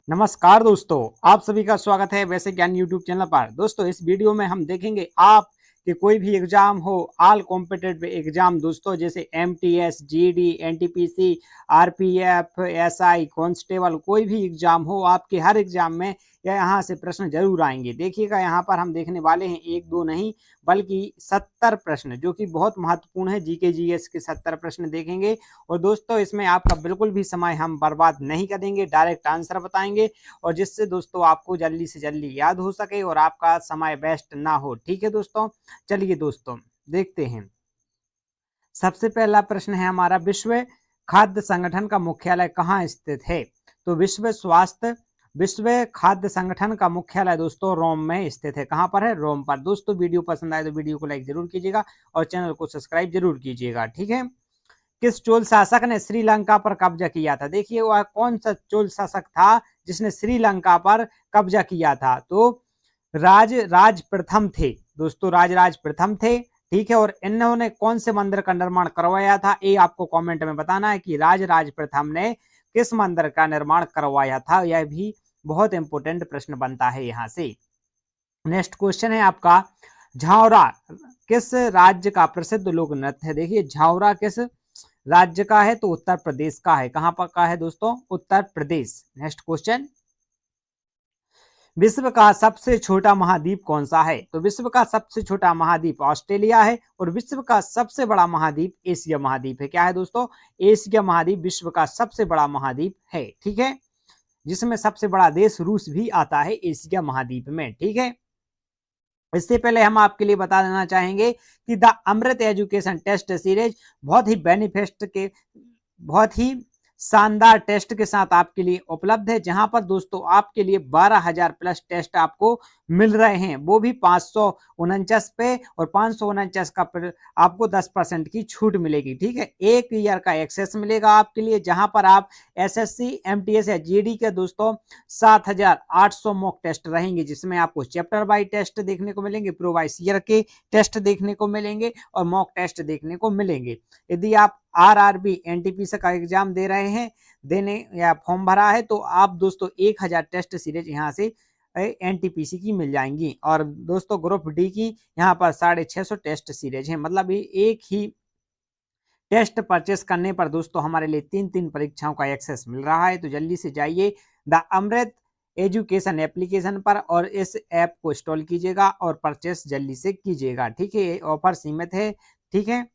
नमस्कार दोस्तों, आप सभी का स्वागत है वैसे ज्ञान यूट्यूब चैनल पर। दोस्तों इस वीडियो में हम देखेंगे आप कि कोई भी एग्जाम हो, ऑल कॉम्पिटिटिव एग्जाम दोस्तों, जैसे MTS, GD, NTPC, RPF, SI, constable, कोई भी एग्जाम हो, आपके हर एग्जाम में यहाँ से प्रश्न जरूर आएंगे। देखिएगा यहाँ पर हम देखने वाले हैं एक दो नहीं बल्कि 70 प्रश्न, जो कि बहुत महत्वपूर्ण है। जीके जीएस के 70 प्रश्न देखेंगे और दोस्तों इसमें आपका बिल्कुल भी समय हम बर्बाद नहीं करेंगे, डायरेक्ट आंसर बताएंगे और जिससे दोस्तों आपको जल्दी से जल्दी याद हो सके और आपका समय वेस्ट ना हो। ठीक है दोस्तों, चलिए दोस्तों देखते हैं। सबसे पहला प्रश्न है हमारा, विश्व खाद्य संगठन का मुख्यालय कहाँ स्थित है? तो विश्व खाद्य संगठन का मुख्यालय दोस्तों रोम में स्थित है। कहां पर है? रोम पर। दोस्तों वीडियो पसंद आए तो वीडियो को लाइक जरूर कीजिएगा और चैनल को सब्सक्राइब जरूर कीजिएगा। ठीक है। किस चोल शासक ने श्रीलंका पर कब्जा किया था? देखिए वह कौन सा चोल शासक था जिसने श्रीलंका पर कब्जा किया था? तो राज प्रथम थे दोस्तों, राज प्रथम थे। ठीक है। और इन्होंने कौन से मंदिर का निर्माण करवाया था? ये आपको कमेंट में बताना है कि राज प्रथम ने किस मंदिर का निर्माण करवाया था। यह भी बहुत इंपॉर्टेंट प्रश्न बनता है यहाँ से। नेक्स्ट क्वेश्चन है आपका, झावरा किस राज्य का प्रसिद्ध लोक नृत्य है? देखिए झावरा किस राज्य का है? तो उत्तर प्रदेश का है। कहां पर का है दोस्तों? उत्तर प्रदेश। नेक्स्ट क्वेश्चन, विश्व का सबसे छोटा महाद्वीप कौन सा है? तो विश्व का सबसे छोटा महाद्वीप ऑस्ट्रेलिया है और विश्व का सबसे बड़ा महाद्वीप एशिया महाद्वीप है। क्या है दोस्तों? एशिया महाद्वीप विश्व का सबसे बड़ा महाद्वीप है। ठीक है। जिसमें सबसे बड़ा देश रूस भी आता है एशिया महाद्वीप में। ठीक है। इससे पहले हम आपके लिए बता देना चाहेंगे कि the Amrit education test series बहुत ही शानदार टेस्ट के साथ आपके लिए उपलब्ध है, जहां पर दोस्तों आपके लिए 12,000 प्लस टेस्ट आपको मिल रहे हैं, वो भी 549 पे। और 549 का आपको 10% की छूट मिलेगी। ठीक है। एक ईयर का एक्सेस मिलेगा आपके लिए, जहां पर आप एसएससी, एमटीएस या जीडी के दोस्तों 7,800 मॉक टेस्ट रहेंगे, जिसमें आपको चैप्टर बाई टेस्ट देखने को मिलेंगे, प्रोवाइस ईयर के टेस्ट देखने को मिलेंगे और मॉक टेस्ट देखने को मिलेंगे। यदि आप आरआरबी एनटीपीसी का एग्जाम दे रहे हैं, देने या फॉर्म भरा है, तो आप दोस्तों 1,000 टेस्ट सीरीज यहाँ से एनटीपीसी की मिल जाएंगी। और दोस्तों ग्रुप डी की यहाँ पर 650 टेस्ट सीरीज है। मतलब एक ही टेस्ट परचेस करने पर दोस्तों हमारे लिए 3 परीक्षाओं का एक्सेस मिल रहा है। तो जल्दी से जाइए द अमृत एजुकेशन एप्लीकेशन पर और इस ऐप को इंस्टॉल कीजिएगा और परचेस जल्दी से कीजिएगा। ठीक है। ये ऑफर सीमित है। ठीक है।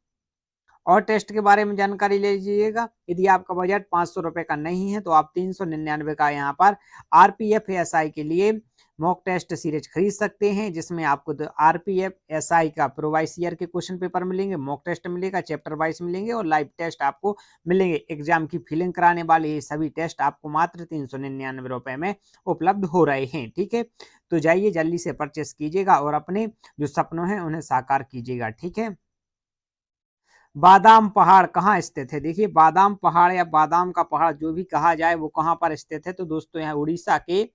और टेस्ट के बारे में जानकारी ले लीजिएगा। यदि आपका बजट 500 रुपए का नहीं है तो आप 399 का यहाँ पर आरपीएफ एसआई के लिए मॉक टेस्ट सीरीज खरीद सकते हैं, जिसमें आपको आरपीएफ एसआई का प्रोवाइस ईयर के क्वेश्चन पेपर मिलेंगे, मॉक टेस्ट मिलेगा, चैप्टर वाइज मिलेंगे और लाइव टेस्ट आपको मिलेंगे। एग्जाम की फीलिंग कराने वाले ये सभी टेस्ट आपको मात्र 399 रुपए में उपलब्ध हो रहे हैं। ठीक है। तो जाइए जल्दी से परचेस कीजिएगा और अपने जो सपनों हैं उन्हें साकार कीजिएगा। ठीक है। बादाम पहाड़ कहाँ स्थित है? देखिए बादाम पहाड़ या बादाम का पहाड़ जो भी कहा जाए वो कहाँ पर स्थित है? तो दोस्तों यहाँ उड़ीसा के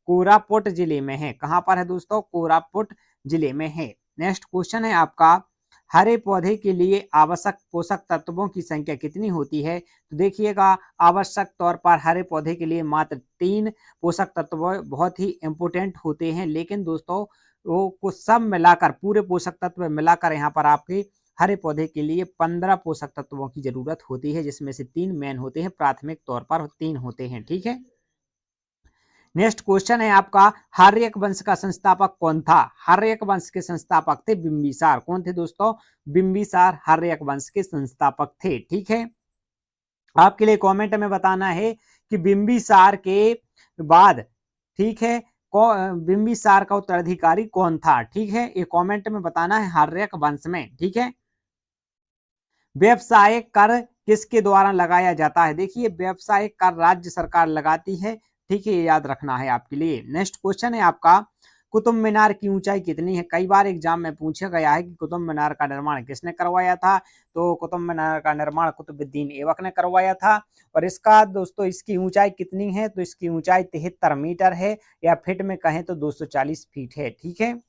कोरापुट जिले में है। कहाँ पर है दोस्तों? कोरापुट जिले में है। नेक्स्ट क्वेश्चन है आपका, हरे पौधे के लिए आवश्यक पोषक तत्वों की संख्या कितनी होती है? तो देखिएगा आवश्यक तौर पर हरे पौधे के लिए मात्र 3 पोषक तत्व बहुत ही इंपोर्टेंट होते हैं, लेकिन दोस्तों वो कुछ सब मिलाकर, पूरे पोषक तत्व मिलाकर यहाँ पर आपके हरे पौधे के लिए 15 पोषक तत्वों की जरूरत होती है, जिसमें से 3 मेन होते हैं, प्राथमिक तौर पर 3 होते हैं। ठीक है। नेक्स्ट क्वेश्चन है आपका, हार्यक वंश का संस्थापक कौन था? हार्यक वंश के संस्थापक थे बिंबिसार। कौन थे दोस्तों? बिंबिसार हार्यक वंश के संस्थापक थे। ठीक है। आपके लिए कमेंट में बताना है कि बिंबिसार के बाद, ठीक है, बिंबिसार का उत्तराधिकारी कौन था? ठीक है। ये कमेंट में बताना है हार्यक वंश में। ठीक है। व्यवसायिक कर किसके द्वारा लगाया जाता है? देखिए व्यवसायिक कर राज्य सरकार लगाती है। ठीक है। ये याद रखना है आपके लिए। नेक्स्ट क्वेश्चन है आपका, कुतुब मीनार की ऊंचाई कितनी है? कई बार एग्जाम में पूछा गया है कि कुतुब मीनार का निर्माण किसने करवाया था? तो कुतुब मीनार का निर्माण कुतुबुद्दीन ऐबक ने करवाया था। और इसका दोस्तों इसकी ऊंचाई कितनी है? तो इसकी ऊंचाई 73 मीटर है, या फीट में कहें तो 240 फीट है। ठीक है।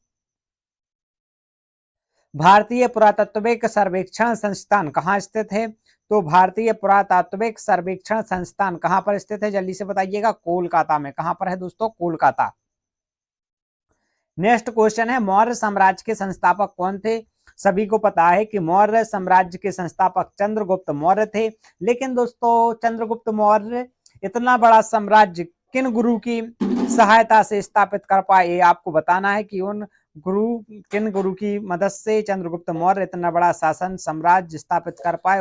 भारतीय पुरातत्विक सर्वेक्षण संस्थान कहाँ स्थित है? तो भारतीय पुरातात्विक सर्वेक्षण संस्थान कहां पर स्थित है, जल्दी से बताइएगा। कोलकाता में। कहां पर है दोस्तों, कोलकाता। नेक्स्ट क्वेश्चन है, मौर्य साम्राज्य के संस्थापक कौन थे। सभी को पता है कि मौर्य साम्राज्य के संस्थापक चंद्रगुप्त मौर्य थे। लेकिन दोस्तों चंद्रगुप्त मौर्य इतना बड़ा साम्राज्य किन गुरु की सहायता से स्थापित कर पाए, ये आपको बताना है कि किन गुरु की मदद से चंद्रगुप्त मौर्य इतना बड़ा शासन साम्राज्य स्थापित कर पाए,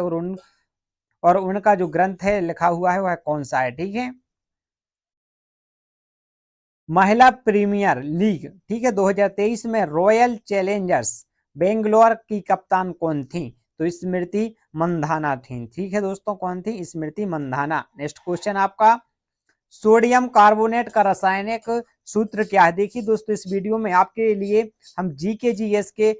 और उनका जो ग्रंथ है लिखा हुआ है वह कौन सा है। ठीक है, महिला प्रीमियर लीग, ठीक है, 2023 में रॉयल चैलेंजर्स बेंगलोर की कप्तान कौन थी, तो स्मृति मंधाना थी। ठीक है दोस्तों, कौन थी, स्मृति मंधाना। नेक्स्ट क्वेश्चन आपका, सोडियम कार्बोनेट का रासायनिक सूत्र क्या है। देखिए दोस्तों, इस वीडियो में आपके लिए हम जीके जीएस के,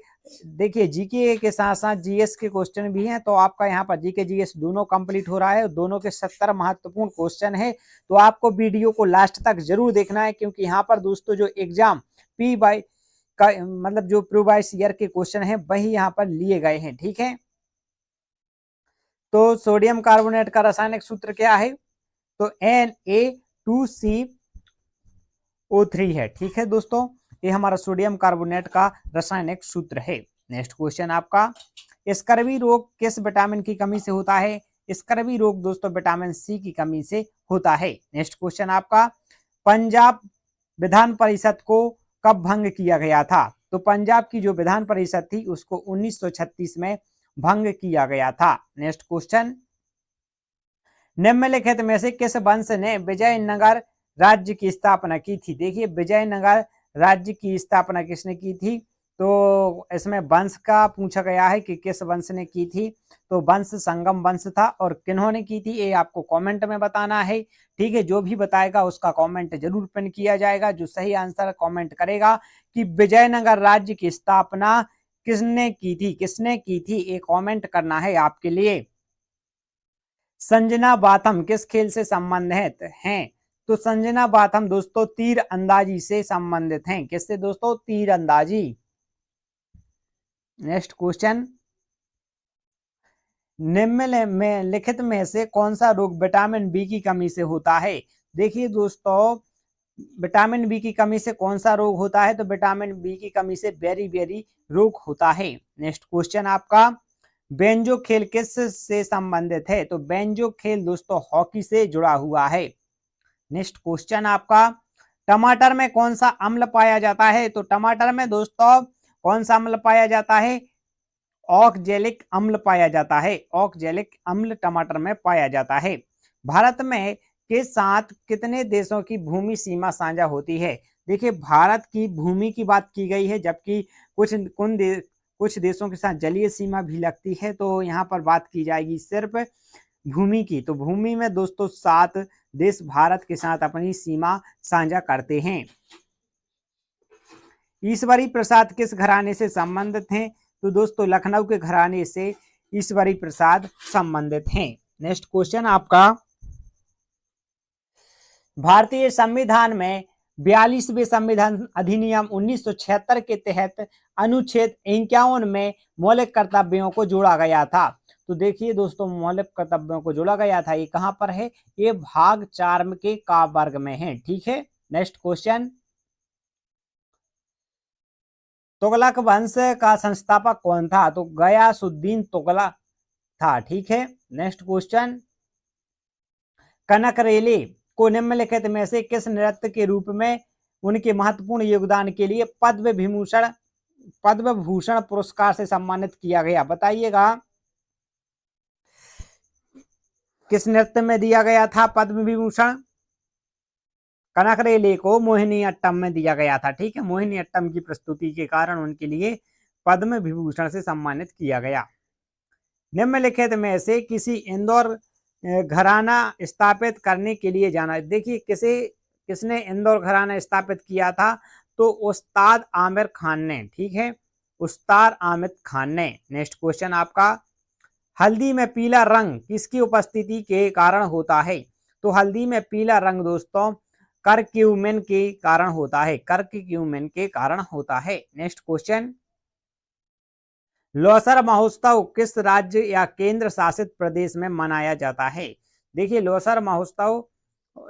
देखिए जीके के साथ साथ जीएस के क्वेश्चन भी हैं, तो आपका यहाँ पर जीके जीएस दोनों कंप्लीट हो रहा है। दोनों के 70 महत्वपूर्ण क्वेश्चन है, तो आपको वीडियो को लास्ट तक जरूर देखना है, क्योंकि यहाँ पर दोस्तों जो एग्जाम पी बाई का मतलब जो प्रीवियस ईयर के क्वेश्चन है वही यहाँ पर लिए गए हैं। ठीक है, तो सोडियम कार्बोनेट का रासायनिक सूत्र क्या है, तो Na2CO3 है। ठीक है दोस्तों, ये हमारा सोडियम कार्बोनेट का रासायनिक सूत्र है। नेक्स्ट क्वेश्चन आपका, स्कर्वी रोग किस विटामिन की कमी से होता है। स्कर्वी रोग दोस्तों विटामिन सी की कमी से होता है। नेक्स्ट क्वेश्चन आपका, पंजाब विधान परिषद को कब भंग किया गया था, तो पंजाब की जो विधान परिषद थी उसको 1936 में भंग किया गया था। नेक्स्ट क्वेश्चन, निम्नलिखित में से किस वंश ने विजयनगर राज्य की स्थापना की थी। देखिए विजयनगर राज्य की स्थापना किसने की थी, तो इसमें वंश का पूछा गया है कि किस वंश ने की थी, तो वंश संगम वंश था। और किन्होंने की थी ये आपको कमेंट में बताना है। ठीक है, जो भी बताएगा उसका कमेंट जरूर पिन किया जाएगा। जो सही आंसर कमेंट करेगा कि विजयनगर राज्य की स्थापना किसने की थी, किसने की थी, ये कमेंट करना है आपके लिए। संजना बाथम किस खेल से संबंधित हैं, तो संजना बाथम दोस्तों तीर अंदाजी से संबंधित हैं। किससे दोस्तों, तीर अंदाजी। नेक्स्ट क्वेश्चन, निम्नलिखित में से कौन सा रोग विटामिन बी की कमी से होता है। देखिए दोस्तों, विटामिन बी की कमी से कौन सा रोग होता है, तो विटामिन बी की कमी से बेरी रोग होता है। नेक्स्ट क्वेश्चन आपका, बेंजो खेल किस से संबंधित है, तो बेंजो खेल दोस्तों हॉकी से जुड़ा हुआ है। नेक्स्ट क्वेश्चन आपका, टमाटर में कौन सा अम्ल पाया जाता है, तो टमाटर में दोस्तों कौन सा अम्ल पाया जाता है, ऑक्जेलिक अम्ल पाया जाता है। ऑक्जेलिक अम्ल टमाटर में पाया जाता है। भारत में के साथ कितने देशों की भूमि सीमा साझा होती है। देखिए भारत की भूमि की बात की गई है, जबकि कुछ देशों के साथ जलीय सीमा भी लगती है, तो यहाँ पर बात की जाएगी सिर्फ भूमि की। तो भूमि में दोस्तों 7 देश भारत के साथ अपनी सीमा साझा करते हैं। ईश्वरी प्रसाद किस घराने से संबंधित हैं, तो दोस्तों लखनऊ के घराने से ईश्वरी प्रसाद संबंधित हैं। नेक्स्ट क्वेश्चन आपका, भारतीय संविधान में 42वें संविधान अधिनियम 1976 के तहत अनुच्छेद 51 में मौलिक कर्तव्यों को जोड़ा गया था। तो देखिए दोस्तों, मौलिक कर्तव्यों को जोड़ा गया था, ये कहां पर है, ये भाग 4 के का वर्ग में है। ठीक है, नेक्स्ट क्वेश्चन, तुगलक वंश का संस्थापक कौन था, तो गयासुद्दीन तुगलक था। ठीक है, नेक्स्ट क्वेश्चन, कनकरेली को निम्नलिखित में से किस नृत्य के रूप में उनके महत्वपूर्ण योगदान के लिए पद्म भूषण पुरस्कार से सम्मानित किया गया, बताइएगा किस नृत्य में दिया गया था पद्म विभूषण। कनकरेली को मोहिनीअट्टम में दिया गया था। ठीक है, मोहिनीअट्टम की प्रस्तुति के कारण उनके लिए पद्म विभूषण से सम्मानित किया गया। निम्नलिखित में से किसी इंदौर घराना स्थापित करने के लिए जाना, देखिए किसने इंदौर घराना स्थापित किया था, तो उस्ताद आमिर खान ने। ठीक है, उस्ताद आमिर खान ने। नेक्स्ट क्वेश्चन आपका, हल्दी में पीला रंग किसकी उपस्थिति के कारण होता है, तो हल्दी में पीला रंग दोस्तों करक्यूमिन के कारण होता है, करक्यूमिन के कारण होता है। नेक्स्ट क्वेश्चन, लोसर महोत्सव किस राज्य या केंद्र शासित प्रदेश में मनाया जाता है? देखिए लोसर महोत्सव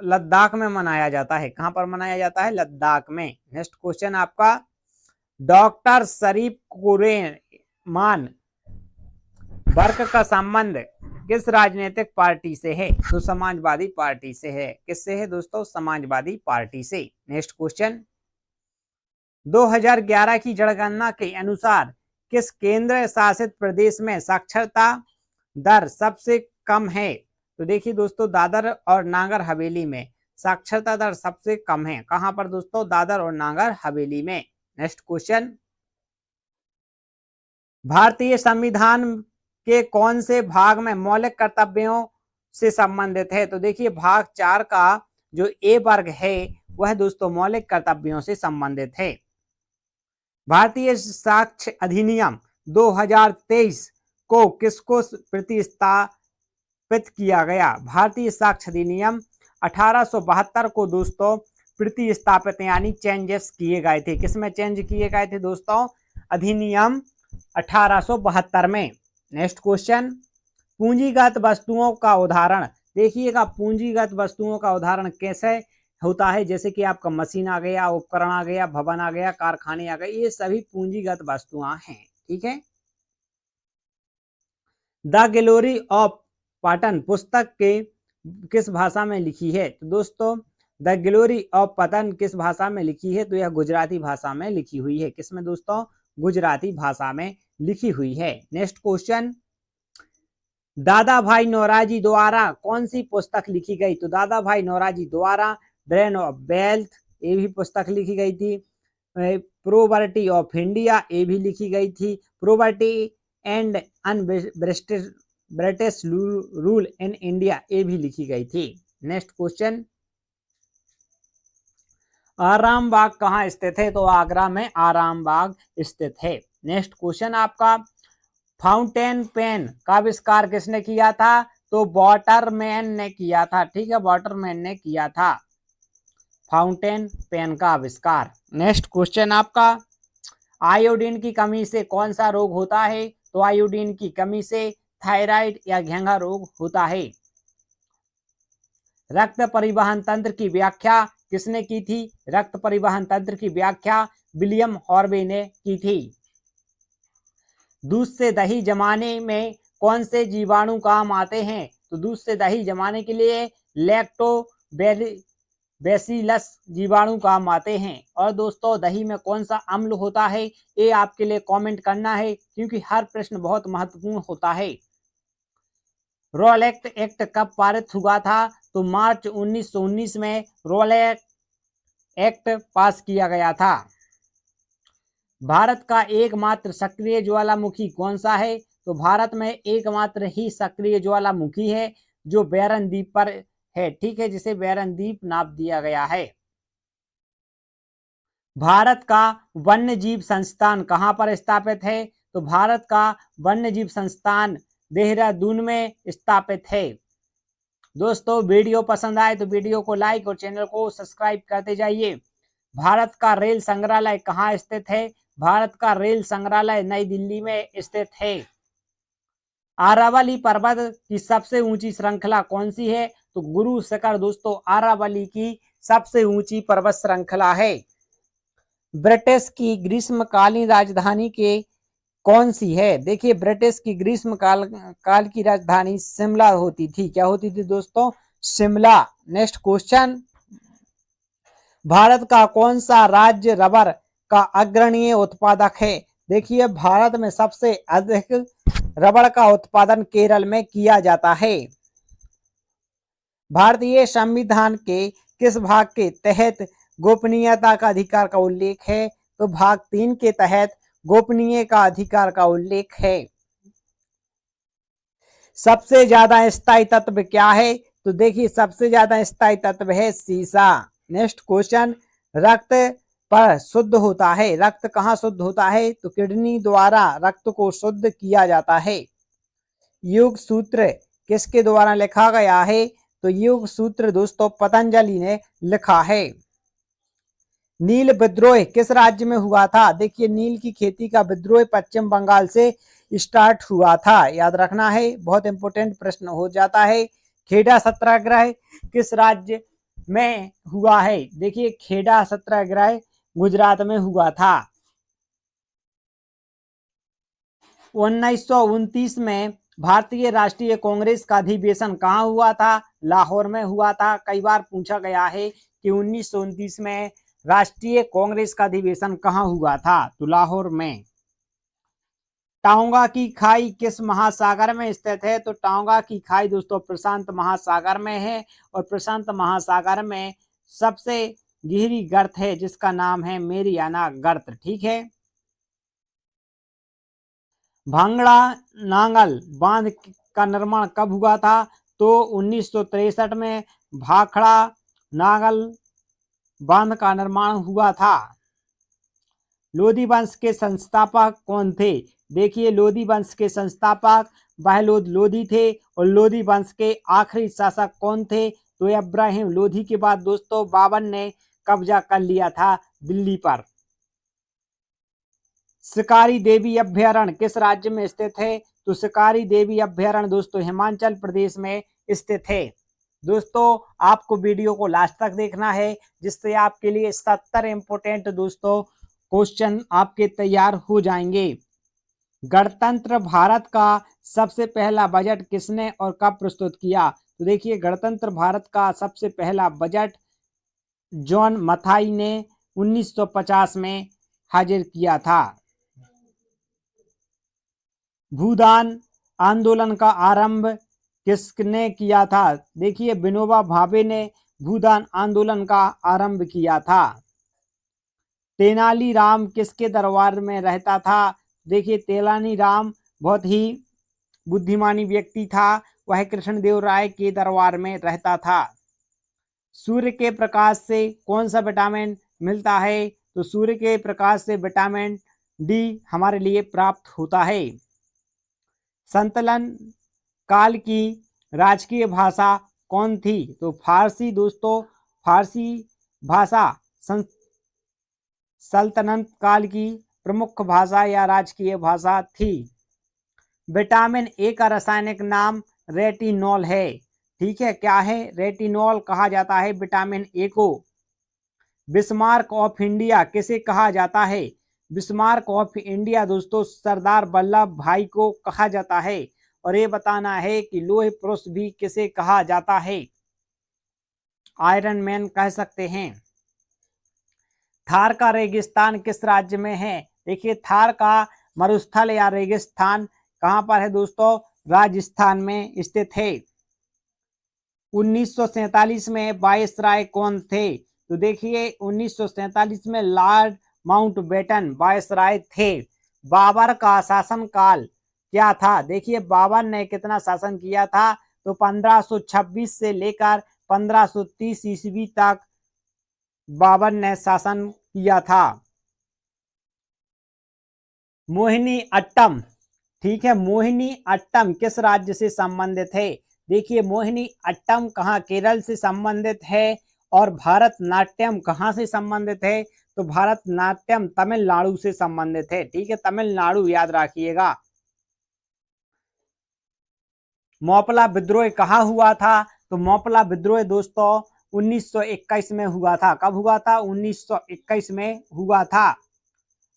लद्दाख में मनाया जाता है। कहां पर मनाया जाता है? लद्दाख में। नेक्स्ट क्वेश्चन आपका, डॉक्टर शरीफ कुरेमान वर्क का संबंध किस राजनीतिक पार्टी से है? तो समाजवादी पार्टी से है। किससे है दोस्तों? समाजवादी पार्टी से। नेक्स्ट क्वेश्चन, 2011 की जनगणना के अनुसार किस केंद्र शासित प्रदेश में साक्षरता दर सबसे कम है? तो देखिए दोस्तों, दादर और नागर हवेली में साक्षरता दर सबसे कम है। कहां पर दोस्तों? दादर और नागर हवेली में। नेक्स्ट क्वेश्चन, भारतीय संविधान के कौन से भाग में मौलिक कर्तव्यों से संबंधित है? तो देखिए भाग 4 का जो ए वर्ग है वह दोस्तों मौलिक कर्तव्यों से संबंधित है। भारतीय साक्ष्य अधिनियम 2023 को किसको प्रतिस्थापित किया गया? भारतीय साक्ष्य अधिनियम 1872 को दोस्तों प्रतिस्थापित यानी चेंजेस किए गए थे। किसमें चेंज किए गए थे दोस्तों? अधिनियम 1872 में। नेक्स्ट क्वेश्चन, पूंजीगत वस्तुओं का उदाहरण। देखिएगा पूंजीगत वस्तुओं का उदाहरण कैसे होता है? जैसे कि आपका मशीन आ गया, उपकरण आ गया, भवन आ गया, कारखाने आ गए, ये सभी पूंजीगत वस्तुएं हैं। ठीक है। द ग्लोरी ऑफ पतन पुस्तक के किस भाषा में लिखी है? तो दोस्तों द ग्लोरी ऑफ पतन किस भाषा में लिखी है? तो यह गुजराती भाषा में लिखी हुई है। किसमें दोस्तों? गुजराती भाषा में लिखी हुई है। नेक्स्ट क्वेश्चन, दादा भाई नौरोजी द्वारा कौन सी पुस्तक लिखी गई? तो दादा भाई नौरोजी द्वारा ब्रेन ऑफ वेल्थ ये भी पुस्तक लिखी गई थी। प्रोवर्टी ऑफ इंडिया ये भी लिखी गई थी। Poverty and British rule in India ये भी लिखी गई थी। नेक्स्ट क्वेश्चन, आराम बाग कहाँ स्थित है? तो आगरा में आराम बाग स्थित है। नेक्स्ट क्वेश्चन आपका, फाउंटेन पेन का आविष्कार किसने किया था? तो वाटरमैन ने किया था। ठीक है, वाटरमैन ने किया था फाउंटेन पेन का आविष्कार। नेक्स्ट क्वेश्चन आपका, आयोडीन की कमी से कौन सा रोग होता है? तो आयोडीन की कमी से थायराइड या घेंघा रोग होता है। रक्त परिवहन तंत्र की व्याख्या किसने की थी? रक्त परिवहन तंत्र की व्याख्या विलियम हॉर्वे ने की थी। दूध से दही जमाने में कौन से जीवाणु काम आते हैं? तो दूध से दही जमाने के लिए लैक्टोबैसिलस जीवाणु काम आते हैं। और दोस्तों दही में कौन सा अम्ल होता है ये आपके लिए कमेंट करना है, क्योंकि हर प्रश्न बहुत महत्वपूर्ण होता है। रोलेक्ट एक्ट कब पारित हुआ था? तो मार्च 1919 में रोलेक्ट एक्ट पास किया गया था। भारत का एकमात्र सक्रिय ज्वालामुखी कौन सा है? तो भारत में एकमात्र ही सक्रिय ज्वालामुखी है जो बैरन द्वीप पर है। ठीक है, जिसे बैरन द्वीप नाम दिया गया है। भारत का वन्य जीव संस्थान कहां पर स्थापित है? तो भारत का वन्य जीव संस्थान देहरादून में स्थापित है। दोस्तों वीडियो पसंद आए तो वीडियो को लाइक और चैनल को सब्सक्राइब करते जाइए। भारत का रेल संग्रहालय कहाँ स्थित है? भारत का रेल संग्रहालय नई दिल्ली में स्थित है। अरावली पर्वत की सबसे ऊंची श्रृंखला कौन सी है? तो गुरु शिखर दोस्तों अरावली की सबसे ऊंची पर्वत श्रृंखला है। ब्रिटिश की ग्रीष्मकालीन राजधानी के कौन सी है? देखिए ब्रिटिश की ग्रीष्म काल की राजधानी शिमला होती थी। क्या होती थी दोस्तों? शिमला। नेक्स्ट क्वेश्चन, भारत का कौन सा राज्य रबर का अग्रणीय उत्पादक है? देखिए भारत में सबसे अधिक रबर का उत्पादन केरल में किया जाता है। भारतीय संविधान के किस भाग के तहत गोपनीयता का अधिकार का उल्लेख है? तो भाग 3 के तहत गोपनीय का अधिकार का उल्लेख है। सबसे ज्यादा स्थायी तत्व क्या है? तो देखिए सबसे ज्यादा स्थायी तत्व है सीसा। नेक्स्ट क्वेश्चन, रक्त पर शुद्ध होता है। रक्त कहाँ शुद्ध होता है? तो किडनी द्वारा रक्त को शुद्ध किया जाता है। योग सूत्र किसके द्वारा लिखा गया है? तो योग सूत्र दोस्तों पतंजलि ने लिखा है। नील विद्रोह किस राज्य में हुआ था? देखिए नील की खेती का विद्रोह पश्चिम बंगाल से स्टार्ट हुआ था, याद रखना है, बहुत इंपॉर्टेंट प्रश्न हो जाता है। खेड़ा सत्याग्रह किस राज्य में हुआ है? देखिए खेड़ा सत्याग्रह गुजरात में हुआ था। 1929 में भारतीय राष्ट्रीय कांग्रेस का अधिवेशन कहाँ हुआ था? लाहौर में हुआ था। कई बार पूछा गया है कि 1929 में राष्ट्रीय कांग्रेस का अधिवेशन कहाँ हुआ था? तो लाहौर में। टांगा की खाई किस महासागर में स्थित है? तो टांगा की खाई दोस्तों प्रशांत महासागर में है, और प्रशांत महासागर में सबसे गहरी गर्त है जिसका नाम है मेरियाना गर्त। ठीक है। भांगड़ा नांगल बांध का निर्माण कब हुआ था? तो 1963 में भाखड़ा नांगल बांध का निर्माण हुआ था। लोधी वंश के संस्थापक कौन थे? देखिए लोधी वंश के संस्थापक बहलोद लोधी थे, और लोधी वंश के आखिरी शासक कौन थे? तो इब्राहिम लोधी के बाद दोस्तों बाबर ने कब्जा कर लिया था दिल्ली पर। शिकारी देवी अभ्यारण्य किस राज्य में स्थित है? तो शिकारी देवी अभ्यारण्य दोस्तों हिमाचल प्रदेश में स्थित है। दोस्तों आपको वीडियो को लास्ट तक देखना है, जिससे आपके लिए 70 इंपोर्टेंट दोस्तों क्वेश्चन आपके तैयार हो जाएंगे। गणतंत्र भारत का सबसे पहला बजट किसने और कब प्रस्तुत किया? तो देखिए गणतंत्र भारत का सबसे पहला बजट जॉन मथाई ने 1950 में हाजिर किया था। भूदान आंदोलन का आरंभ किसने किया था? देखिए विनोबा भावे ने भूदान आंदोलन का आरंभ किया था। तेनालीराम किसके दरबार में रहता था? देखिए तेनालीराम बहुत ही बुद्धिमानी व्यक्ति था, वह कृष्णदेव राय के दरबार में रहता था। सूर्य के प्रकाश से कौन सा विटामिन मिलता है? तो सूर्य के प्रकाश से विटामिन डी हमारे लिए प्राप्त होता है। संतलन काल की राजकीय भाषा कौन थी? तो फारसी दोस्तों, फारसी भाषा सल्तनत काल की प्रमुख भाषा या राजकीय भाषा थी। विटामिन ए का रासायनिक नाम रेटिनॉल है। ठीक है, क्या है? रेटिनॉल कहा जाता है विटामिन ए को। बिस्मार्क ऑफ इंडिया किसे कहा जाता है? बिस्मार्क ऑफ इंडिया दोस्तों सरदार वल्लभ भाई को कहा जाता है। और ये बताना है कि लोह पुरुष भी किसे कहा जाता है? आयरन मैन कह सकते हैं। थार का रेगिस्तान किस राज्य में है? देखिए थार का मरुस्थल या रेगिस्तान कहां पर है दोस्तों? राजस्थान में स्थित है। 1947 में वायसराय कौन थे? तो देखिए 1947 में लॉर्ड माउंटबेटन वायसराय थे। बाबर का शासनकाल क्या था? देखिए बाबर ने कितना शासन किया था? तो 1526 से लेकर 1530 ईस्वी तक बाबर ने शासन किया था। मोहिनी अट्टम, ठीक है, मोहिनी अट्टम किस राज्य से संबंधित है? देखिए मोहिनी अट्टम कहाँ केरल से संबंधित है। और भारतनाट्यम कहाँ से संबंधित है? तो भारतनाट्यम तमिलनाडु से संबंधित है। ठीक है, तमिलनाडु याद रखिएगा। मोपला विद्रोह कहाँ हुआ था? तो मोपला विद्रोह दोस्तों 1921 में हुआ था। कब हुआ था? 1921 में हुआ था।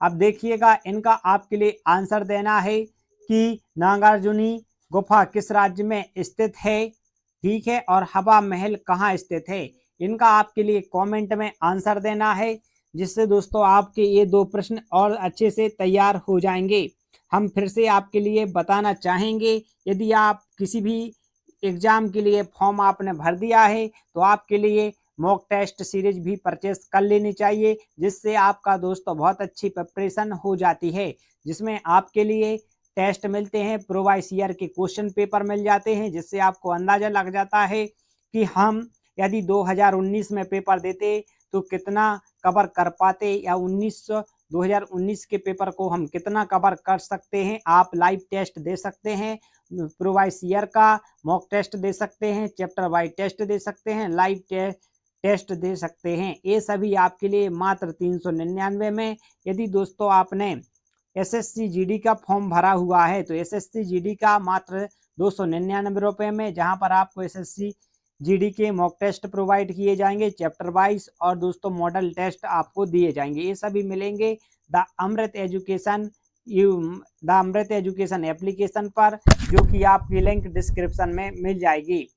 अब देखिएगा इनका आपके लिए आंसर देना है कि नागार्जुनी गुफा किस राज्य में स्थित है। ठीक है, और हवा महल कहाँ स्थित है? इनका आपके लिए कमेंट में आंसर देना है, जिससे दोस्तों आपके ये दो प्रश्न और अच्छे से तैयार हो जाएंगे। हम फिर से आपके लिए बताना चाहेंगे, यदि आप किसी भी एग्जाम के लिए फॉर्म आपने भर दिया है तो आपके लिए मॉक टेस्ट सीरीज भी परचेस कर लेनी चाहिए, जिससे आपका दोस्तों बहुत अच्छी प्रिपरेशन हो जाती है, जिसमें आपके लिए टेस्ट मिलते हैं, प्रोवाइस ईयर के क्वेश्चन पेपर मिल जाते हैं, जिससे आपको अंदाजा लग जाता है कि हम यदि 2019 में पेपर देते तो कितना कवर कर पाते, या 2019 के पेपर को हम कितना कवर कर सकते हैं। आप लाइव टेस्ट दे सकते हैं, प्रोवाइस ईयर का मॉक टेस्ट दे सकते हैं, चैप्टर वाइज टेस्ट दे सकते हैं, लाइव टेस्ट दे सकते हैं। ये सभी आपके लिए मात्र 399 में। यदि दोस्तों आपने एसएससी जीडी का फॉर्म भरा हुआ है तो एसएससी जीडी का मात्र 299 रुपये में, जहां पर आपको एसएससी जीडी के मॉक टेस्ट प्रोवाइड किए जाएंगे चैप्टर वाइज और दोस्तों मॉडल टेस्ट आपको दिए जाएंगे। ये सभी मिलेंगे द अमृत एजुकेशन एप्लीकेशन पर, जो कि आपकी लिंक डिस्क्रिप्शन में मिल जाएगी।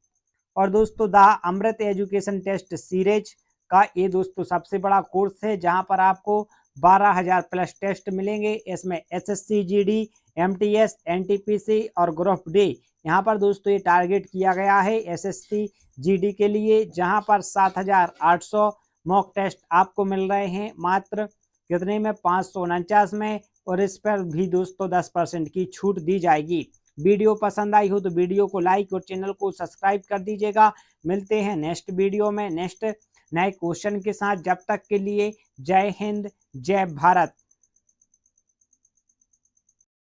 और दोस्तों the Amrit education test series का ये दोस्तों सबसे बड़ा कोर्स है, जहां पर आपको 12,000 प्लस टेस्ट मिलेंगे। इसमें एसएससी जीडी, एमटीएस, एनटीपीसी और ग्रुप डी, यहाँ पर दोस्तों ये टारगेट किया गया है एसएससी जीडी के लिए, जहां पर 7,800 मॉक टेस्ट आपको मिल रहे हैं मात्र कितने में, 549 में। और इस पर भी दोस्तों 10% की छूट दी जाएगी। वीडियो पसंद आई हो तो वीडियो को लाइक और चैनल को सब्सक्राइब कर दीजिएगा। मिलते हैं नेक्स्ट वीडियो में नेक्स्ट नए क्वेश्चन के साथ। जब तक के लिए जय हिंद, जय भारत।